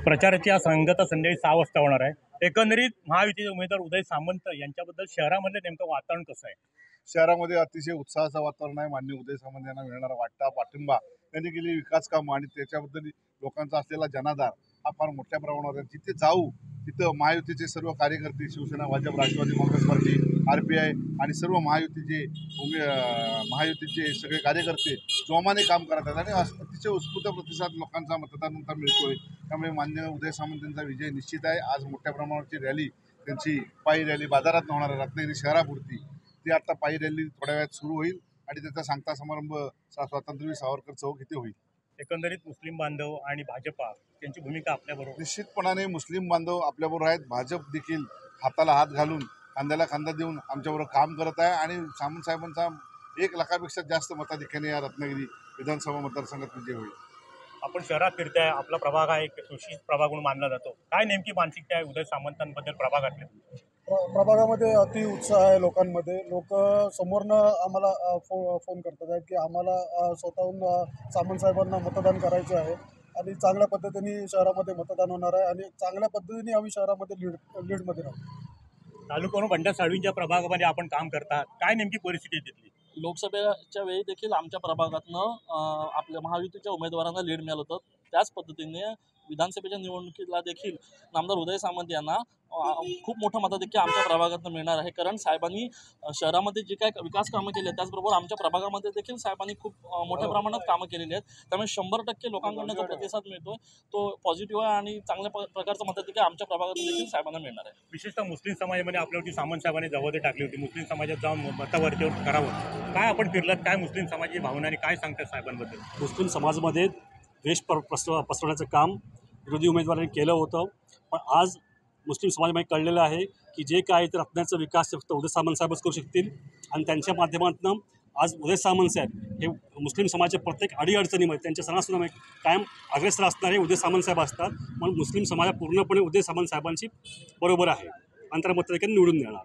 प्रचाराची आज सांगता संध्याकाळी 6 वाजता होणार आहे। एकंदरीत महायुतीचे उमेदवार उदय सामंत यांच्याबद्दल शहरामध्ये नेमकं वातावरण कसं आहे? शहरामध्ये अतिशय उत्साहाचं वातावरण आहे। माननीय उदय सामंत यांना मिळणारा वाटता पाठिंबा, त्यांनी केलेली विकास कामं आणि त्याच्याबद्दल लोकांचा असलेला जनाधार हा फार मोठ्या प्रमाणावर आहे। जिथे जाऊ तिथं महायुतीचे सर्व कार्यकर्ते, शिवसेना, भाजप, राष्ट्रवादी काँग्रेस पार्टी, RPI आणि सर्व महायुतीचे सगळे कार्यकर्ते जोमाने काम करत आहेत आणि अतिशय उत्स्फूर्त प्रतिसाद लोकांचा मतदानानंतर मिळतोय। त्यामुळे माननीय उदय सामंत यांचा विजय निश्चित आहे। आज मोठ्या प्रमाणावरची रॅली, त्यांची पायी रॅली बाजारात होणार आहे रत्नागिरी शहरापुरती। ती आता पायी रॅली थोड्या वेळात सुरू होईल आणि त्याचा सांगता समारंभ स्वातंत्र्यवीर सावरकर चौक इथे होईल। एकंदरीत मुस्लिम बांधव आणि भाजपा त्यांची भूमिका आपल्याबरोबर निश्चितपणाने मुस्लिम बांधव आपल्याबरोबर आहेत। भाजप देखील हाताला हात घालून, खांद्याला खांदा देऊन आमच्याबरोबर काम करत आहे आणि सामंत साहेबांचा 1 लाखापेक्षा जास्त मताधिक्याने या रत्नागिरी विधानसभा मतदारसंघात विजय होईल। आपण शहरात फिरताय, आपला प्रभाग हा एक शोषित प्रभाग म्हणून मानला जातो। काय नेमकी मानसिकता आहे उदय सामंतांबद्दल प्रभागातल्या? प्रभागामध्ये अति उत्साह आहे लोकांमध्ये। लोक समोरनं आम्हाला फोन करतात आहेत की आम्हाला स्वतःहून सामंत साहेबांना मतदान करायचं आहे आणि चांगल्या पद्धतीने शहरामध्ये मतदान होणार आहे आणि चांगल्या पद्धतीने आम्ही शहरामध्ये लीडमध्ये राहू। तालुक्यावरून बंड्या साळवींच्या प्रभागामध्ये आपण काम करता, काय नेमकी परिस्थिती आहे तिथली? लोकसभेच्या वेळी देखील आमच्या प्रभागातनं आपल्या महायुतीच्या उमेदवारांना लीड मिळालं होतं। त्याच पद्धतीने विधानसभेच्या निवडणुकीला देखील नामदार उदय सामंत यांना खूप मोठं मताधिक्य आमच्या प्रभागातनं मिळणार आहे। कारण साहेबांनी शहरामध्ये जे काय विकास कामं केली आहेत, त्याचबरोबर आमच्या प्रभागामध्ये देखील साहेबांनी खूप मोठ्या प्रमाणात कामं केलेली आहेत। त्यामुळे 100% लोकांकडून जो प्रतिसाद मिळतोय तो पॉझिटिव्ह आहे आणि चांगल्या प्रकारचं मताधिक्य आमच्या प्रभागातून देखील साहेबांना मिळणार आहे। विशेषतः मुस्लिम समाजामध्ये आपल्यावरती सामंत साहेबांनी जबाबदारी टाकली होती, मुस्लिम समाजात जाऊन मतावरती करावं। काय आपण फिरलात, काय मुस्लिम समाजाची भावना आणि काय सांगतात साहेबांबद्दल? मुस्लिम समाजामध्ये द्वेष पसरवण्याचं काम विरोधी उमेदवारांनी केलं होतं, पण आज मुस्लिम समाजामध्ये कळलेलं आहे की जे काय ते रत्नागिरीचा विकास फक्त उदय सामंत साहेबच करू शकतील आणि त्यांच्या माध्यमातून आज उदय सामंत साहेब हे मुस्लिम समाजाच्या प्रत्येक अडीअडचणीमध्ये त्यांच्या सणासुनामध्ये कायम अग्रेसर असणारे उदय सामंत साहेब असतात। म्हणून मुस्लिम समाज पूर्णपणे उदय सामंत साहेबांची बरोबर आहे, अंतर्मताधिक्याने निवडून देणार।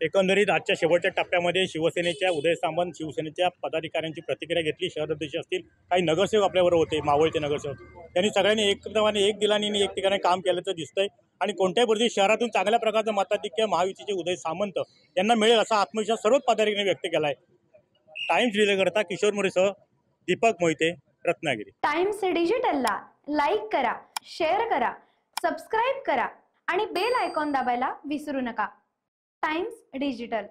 एकंदरीत आजच्या शेवटच्या टप्प्यामध्ये शिवसेनेच्या उदय सामंत, शिवसेनेच्या पदाधिकाऱ्यांची प्रतिक्रिया घेतली। शहर अध्यक्ष असतील, काही नगरसेवक आपल्याबरोबर होते, मावळते नगरसेवक, त्यांनी सगळ्यांनी एकदमाने एक दिलाने एक ठिकाणी काम केल्याचं दिसतंय आणि कोणत्याही परिस्थितीत शहरातून चांगल्या प्रकारचं मताधिक्य महायुतीचे उदय सामंत यांना मिळेल असा आत्मविश्वास सर्वच पदाधिकाऱ्यांनी व्यक्त केला आहे। टाइम्स डिजिटलकरता किशोर मोरेसह दीपक मोहिते, रत्नागिरी। टाइम्स डिजिटलला लाईक करा, शेअर करा, सबस्क्राईब करा आणि बेल आयकॉन दाबायला विसरू नका। Times digital.